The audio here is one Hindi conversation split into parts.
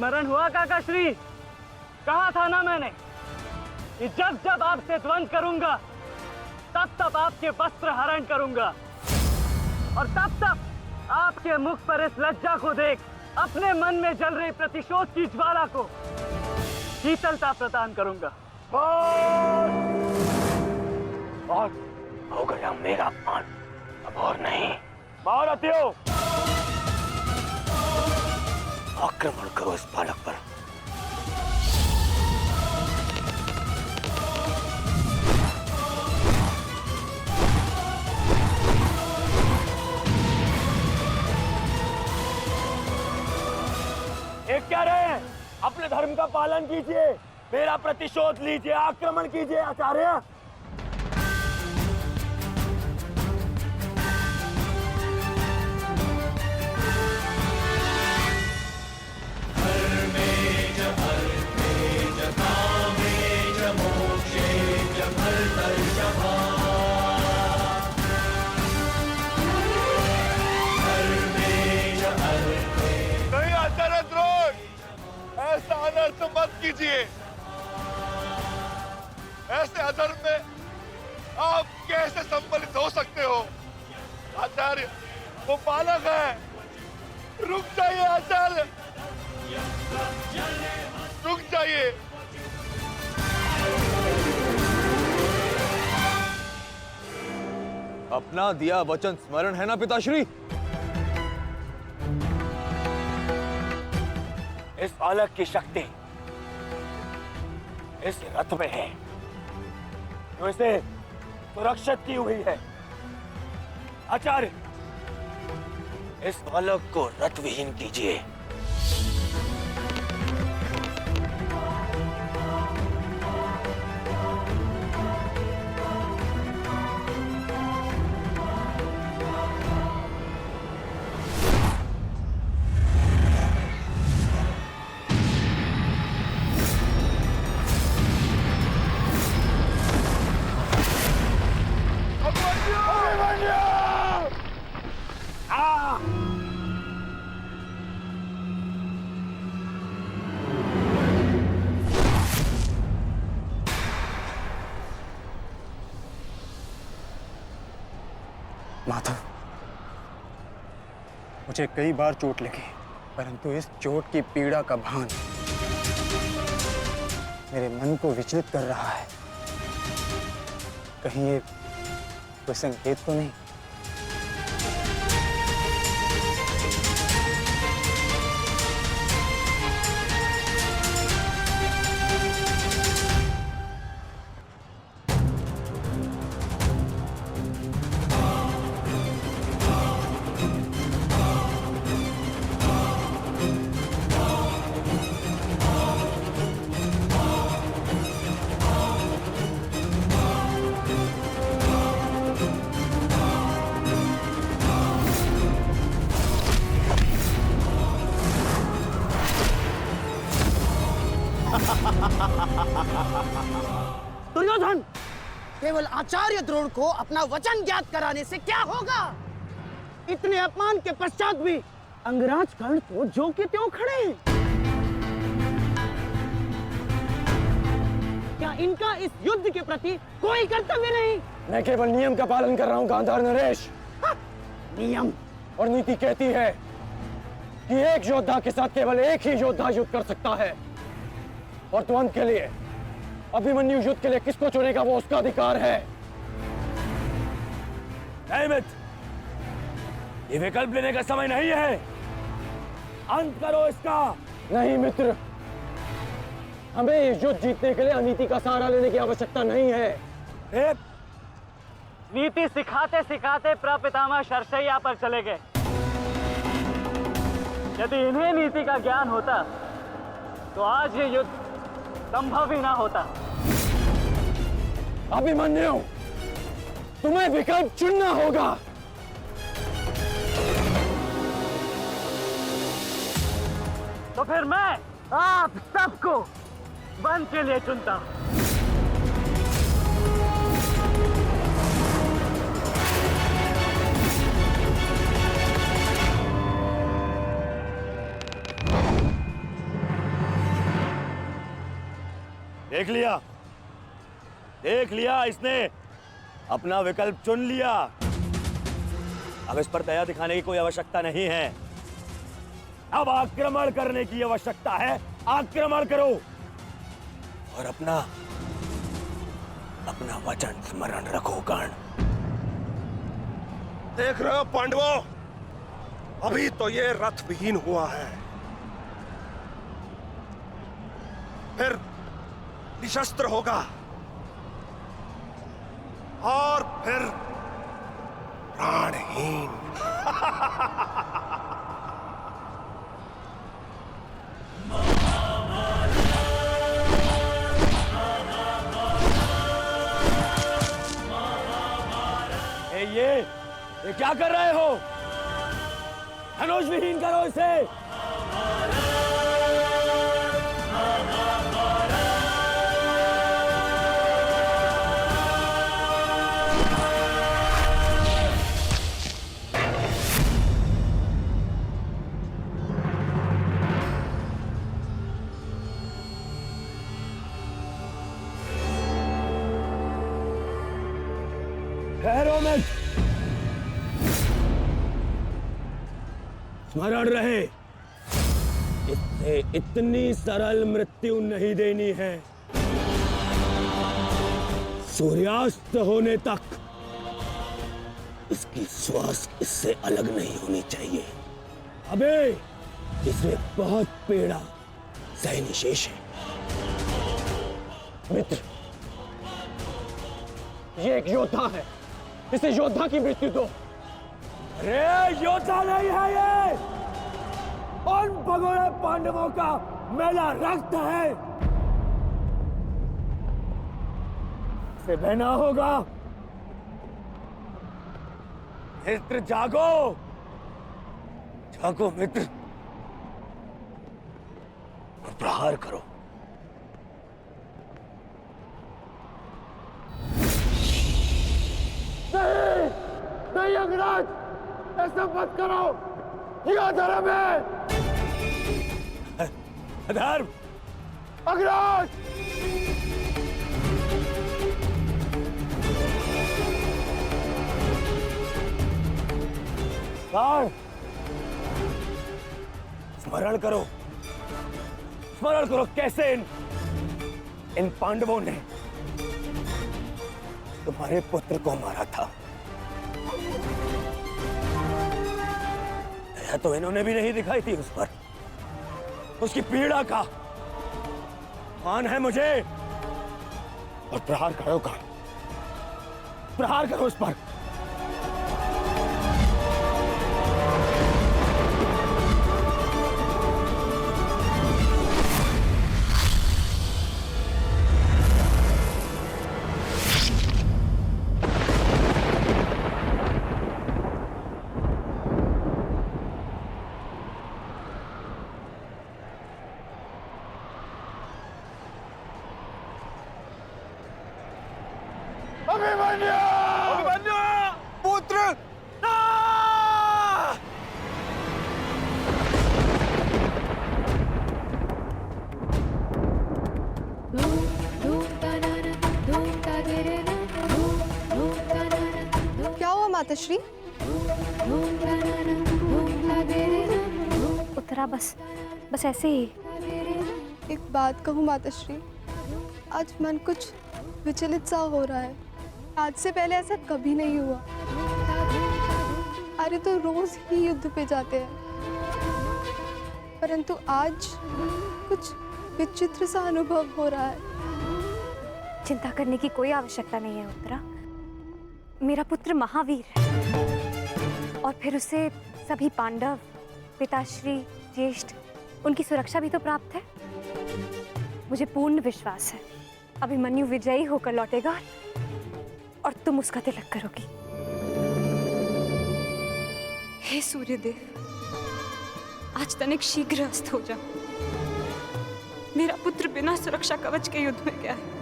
स्मरण हुआ काकाश्री? कहा था ना मैंने कि जब जब आपसे द्वंद करूंगा तब तब आपके वस्त्र हरण करूंगा, और तब तब आपके मुख पर इस लज्जा को देख अपने मन में जल रही प्रतिशोध की ज्वाला को शीतलता प्रदान करूंगा। और हो गया मेरा अपमान, अब और नहीं। महारथियों, आक्रमण करो इस बालक पर। एक क्या रहे, अपने धर्म का पालन कीजिए, मेरा प्रतिशोध लीजिए, आक्रमण कीजिए आचार्य। ऐसा अनर्थ मत कीजिए। ऐसे अधर्म में आप कैसे सम्मिलित हो सकते हो? आचार्य, वो बालक है। रुक जाइए आचार्य, रुक जाइए। अपना दिया वचन स्मरण है ना पिताश्री? इस बालक की शक्ति इस रथ में है जो इसे सुरक्षित की हुई है। आचार्य, इस बालक को रथ विहीन कीजिए। माधव, मुझे कई बार चोट लगी, परंतु इस चोट की पीड़ा का भान मेरे मन को विचलित कर रहा है। कहीं ये कोई संकेत तो नहीं? दुर्योधन, केवल आचार्य द्रोण को अपना वचन ज्ञात कराने से क्या होगा? इतने अपमान के पश्चात भी अंगराज कर्ण तो जो के त्यों खड़े हैं। क्या इनका इस युद्ध के प्रति कोई कर्तव्य नहीं? मैं केवल नियम का पालन कर रहा हूं गांधार नरेश। नियम और नीति कहती है कि एक योद्धा के साथ केवल एक ही योद्धा युद्ध कर सकता है, और द्वंद के लिए, अभिमन्यु युद्ध के लिए किसको चुनेगा वो उसका अधिकार है। नहीं मित्र, ये विकल्प लेने का समय नहीं है। अंत करो इसका। नहीं मित्र, हमें इस युद्ध जीतने के लिए अनीति का सहारा लेने की आवश्यकता नहीं है। नीति सिखाते सिखाते प्रपितामह शर्षैया पर चले गए। यदि इन्हें नीति का ज्ञान होता तो आज ये युद्ध संभव ही ना होता। अभिमन्यु, तुम्हें विकल्प चुनना होगा। तो फिर मैं आप सबको वन के लिए चुनता हूं। देख लिया इसने अपना विकल्प चुन लिया। अब इस पर दया दिखाने की कोई आवश्यकता नहीं है। अब आक्रमण करने की आवश्यकता है। आक्रमण करो और अपना वचन स्मरण रखो कर्ण। देख रहे हो पांडवों, अभी तो ये रथ विहीन हुआ है, फिर निशस्त्र होगा और फिर प्राणहीन। ये क्या कर रहे हो? धनुष विहीन करो इसे। ठहरो में स्मरण रहे, इसे इतनी सरल मृत्यु नहीं देनी है। सूर्यास्त होने तक इसकी श्वास इससे अलग नहीं होनी चाहिए। अबे इसमें बहुत पीड़ा सहनी शेष है। मित्र, ये एक योद्धा है, इसे योद्धा की मृत्यु दो। अरे योद्धा नहीं है ये, उन भगोड़े पांडवों का मेला रक्त है। इसे बहना होगा। मित्र जागो, जागो मित्र, और प्रहार करो। नहीं, नहीं अंगराज, ऐसा मत करो, ये अधर्म है। अधर्म? अंगराज! स्मरण करो, स्मरण करो कैसे इन पांडवों ने तुम्हारे पुत्र को मारा था। दया तो इन्होंने भी नहीं दिखाई थी उस पर। उसकी पीड़ा का मान है मुझे। और प्रहार करो का, प्रहार करो उस पर। पुत्र! क्या हुआ माताश्री? उत्तरा बस ऐसे ही। एक बात कहूँ माताश्री, आज मन कुछ विचलित सा हो रहा है। आज से पहले ऐसा कभी नहीं हुआ। अरे तो रोज ही युद्ध पे जाते हैं, परंतु आज कुछ विचित्र सा अनुभव हो रहा है। चिंता करने की कोई आवश्यकता नहीं है उत्तरा। मेरा पुत्र महावीर है और फिर उसे सभी पांडव, पिताश्री, ज्येष्ठ, उनकी सुरक्षा भी तो प्राप्त है। मुझे पूर्ण विश्वास है अभिमन्यु विजयी होकर लौटेगा और तुम उसका तिलक करोगी। हे सूर्यदेव, आज तनिक शीघ्र अस्त हो जाओ। मेरा पुत्र बिना सुरक्षा कवच के युद्ध में गया है।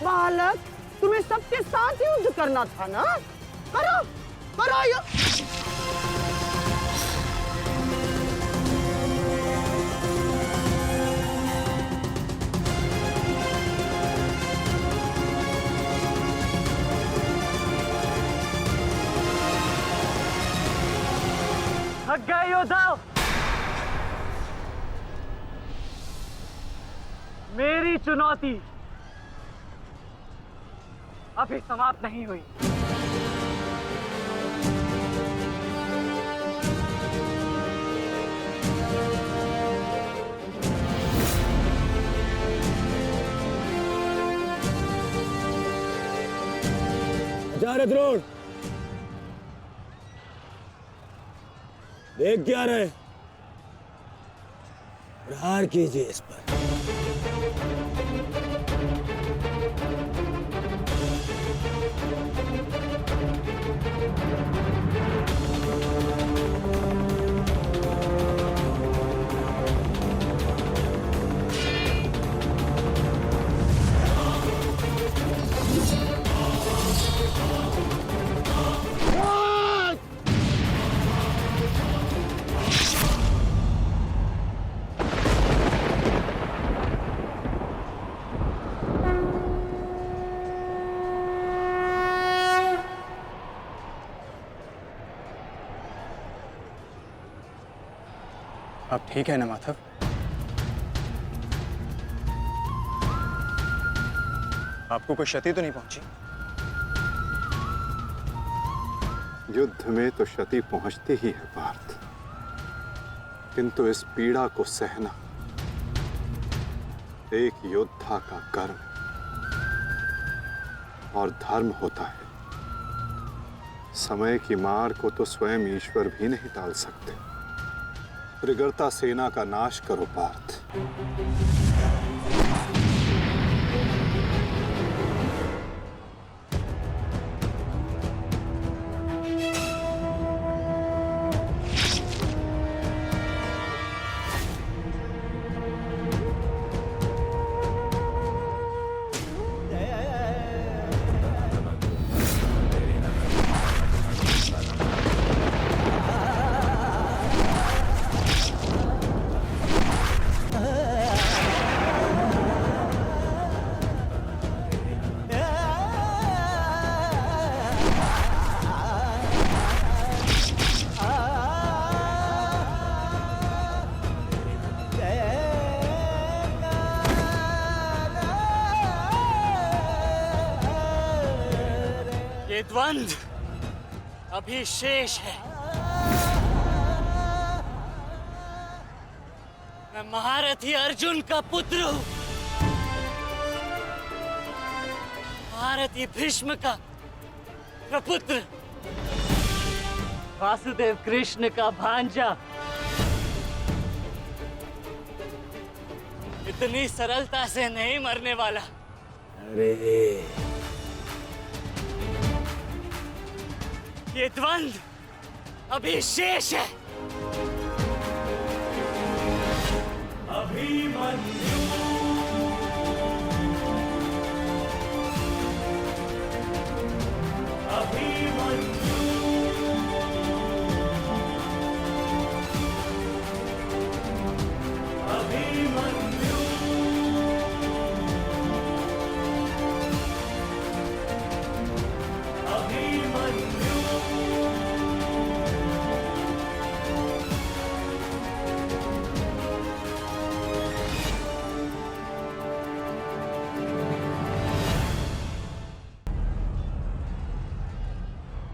बालक, तुम्हें सबके साथ युद्ध करना था ना? करो, करो यो। थक गए योद्धाओं? मेरी चुनौती अभी समाप्त नहीं हुई। आचार्य द्रोण, देख क्या रहे? प्रहार कीजिए इस पर। अब ठीक है ना माधव? आपको कोई क्षति तो नहीं पहुंची? युद्ध में तो क्षति पहुंचती ही है पार्थ, किंतु इस पीड़ा को सहना एक योद्धा का कर्म और धर्म होता है। समय की मार को तो स्वयं ईश्वर भी नहीं टाल सकते। त्रिगर्ता सेना का नाश करो पार्थ। ये द्वंद्व अभी शेष है। मैं महारथी अर्जुन का पुत्र हूं, महारथी भीष्म का प्रपुत्र, वासुदेव कृष्ण का भांजा। इतनी सरलता से नहीं मरने वाला। अरे ये द्वंद्व अभी शेष है।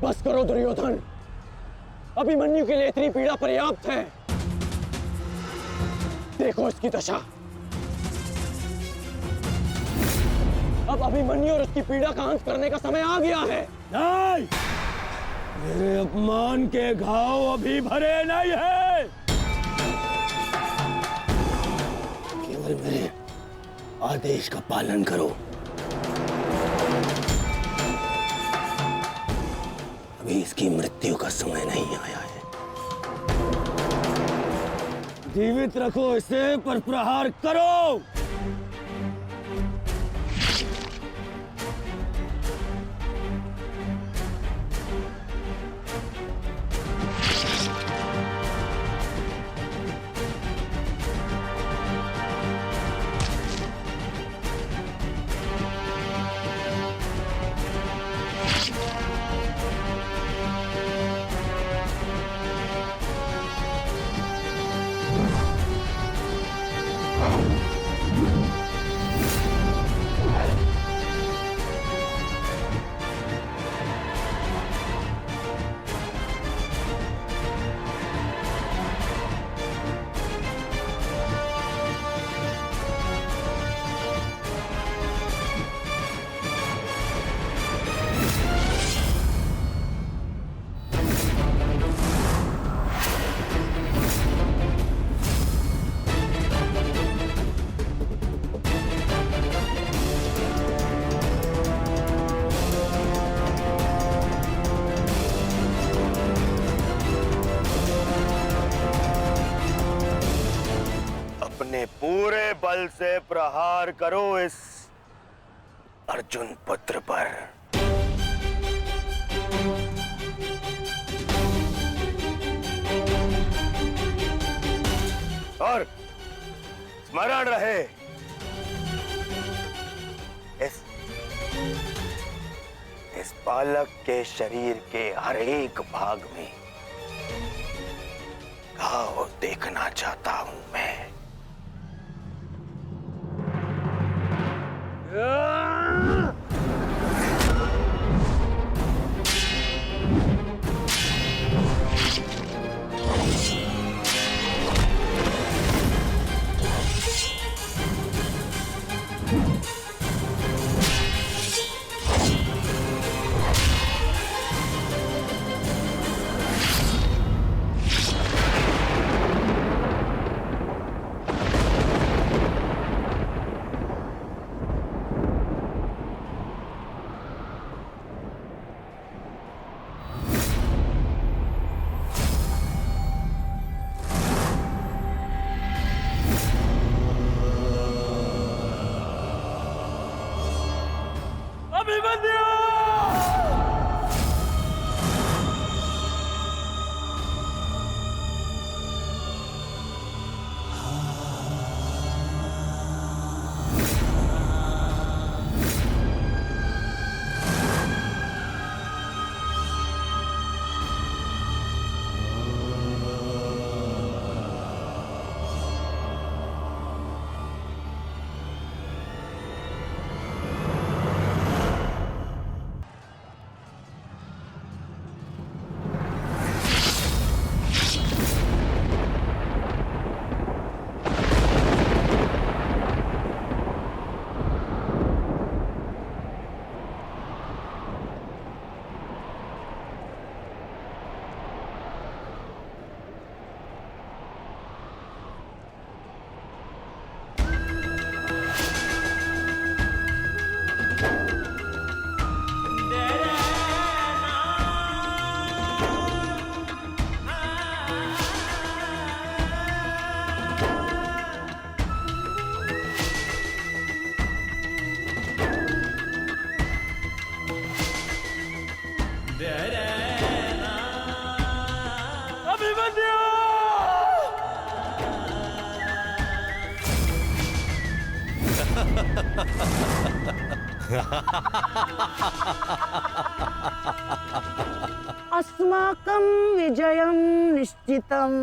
बस करो दुर्योधन, अभिमन्यु के लिए इतनी पीड़ा पर्याप्त है। देखो इसकी दशा। अब अभिमन्यु और उसकी पीड़ा का अंत करने का समय आ गया है। नहीं, मेरे अपमान के घाव अभी भरे नहीं है। केवल मेरे आदेश का पालन करो। अभी इसकी मृत्यु का समय नहीं आया है। जीवित रखो इसे, पर प्रहार करो। अपने पूरे बल से प्रहार करो इस अर्जुन पुत्र पर। और स्मरण रहे, इस बालक के शरीर के हर एक भाग में घाव देखना चाहता हूं मैं। अस्माकं विजयं निश्चितम्।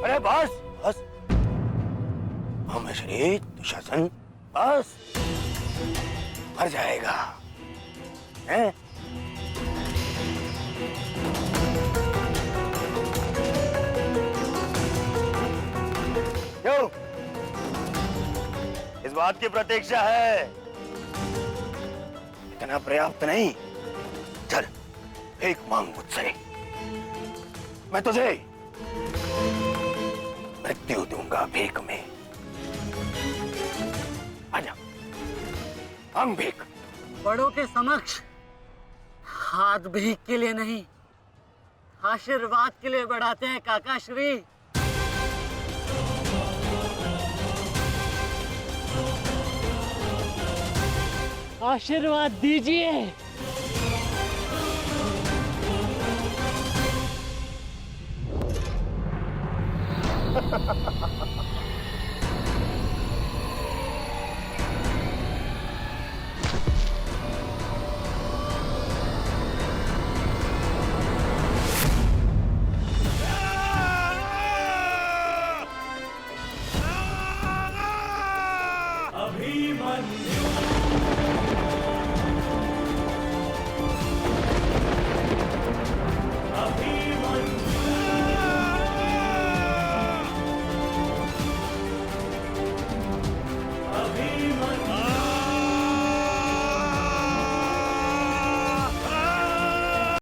अरे बस बस, महामश्री दुशासन बस, मर जाएगा हैं? क्यों? इस बात की प्रतीक्षा है? इतना पर्याप्त नहीं? चल भीख मांग मुझसे, मैं तुझे मृत्यु दूंगा भीख में। आजा, मांग भीख। बड़ों के समक्ष हाथ भीख के लिए नहीं, आशीर्वाद के लिए बढ़ाते हैं काका श्री। आशीर्वाद दीजिए। अभिमन्यु